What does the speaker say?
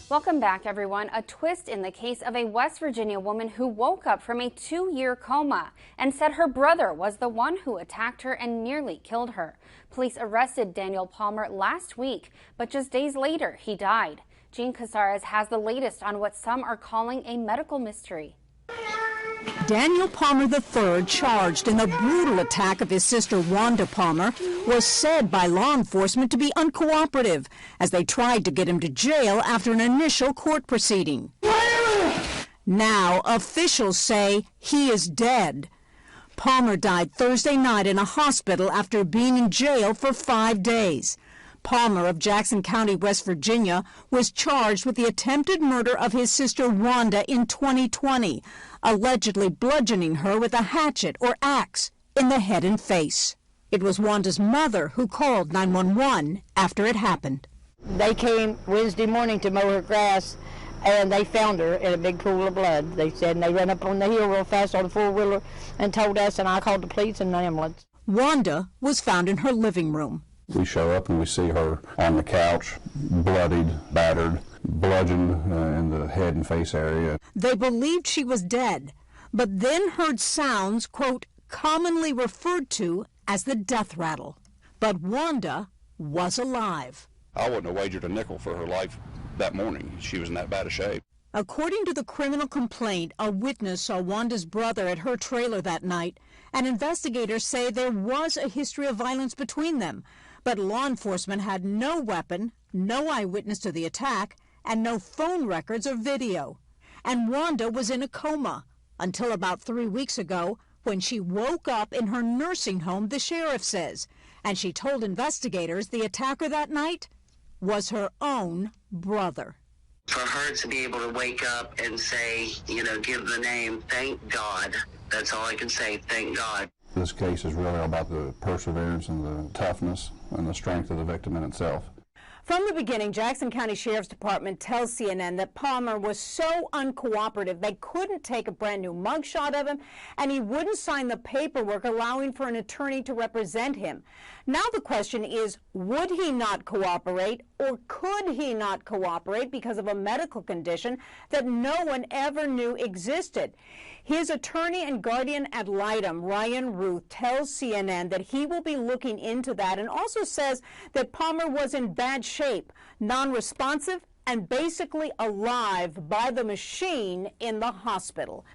Welcome back, everyone. A twist in the case of a West Virginia woman who woke up from a 2-year coma and said her brother was the one who attacked her and nearly killed her. Police arrested Daniel Palmer last week, but just days later, he died. Jean Casares has the latest on what some are calling a medical mystery. Daniel Palmer III, charged in the brutal attack of his sister Wanda Palmer, was said by law enforcement to be uncooperative as they tried to get him to jail after an initial court proceeding. Now, officials say he is dead. Palmer died Thursday night in a hospital after being in jail for 5 days. Palmer of Jackson County, West Virginia, was charged with the attempted murder of his sister Wanda in 2020, allegedly bludgeoning her with a hatchet or axe in the head and face. It was Wanda's mother who called 911 after it happened. They came Wednesday morning to mow her grass, and they found her in a big pool of blood. They said, and they ran up on the hill real fast on a four-wheeler and told us, and I called the police and the ambulance. Wanda was found in her living room. We show up and we see her on the couch, bloodied, battered, bludgeoned in the head and face area. They believed she was dead, but then heard sounds, quote, commonly referred to as the death rattle. But Wanda was alive. I wouldn't have wagered a nickel for her life that morning. She was in that bad a shape. According to the criminal complaint, a witness saw Wanda's brother at her trailer that night, and investigators say there was a history of violence between them. But law enforcement had no weapon, no eyewitness to the attack, and no phone records or video. And Wanda was in a coma until about 3 weeks ago when she woke up in her nursing home, the sheriff says. And she told investigators the attacker that night was her own brother. For her to be able to wake up and say, give the name, thank God. That's all I can say, thank God. This case is really about the perseverance and the toughness and the strength of the victim in itself. From the beginning, Jackson County Sheriff's Department tells CNN that Palmer was so uncooperative they couldn't take a brand new mugshot of him, and he wouldn't sign the paperwork allowing for an attorney to represent him. Now the question is, would he not cooperate, or could he not cooperate because of a medical condition that no one ever knew existed? His attorney and guardian ad litem, Ryan Ruth, tells CNN that he will be looking into that, and also says that Palmer was in bad shape, non-responsive, and basically alive by the machine in the hospital.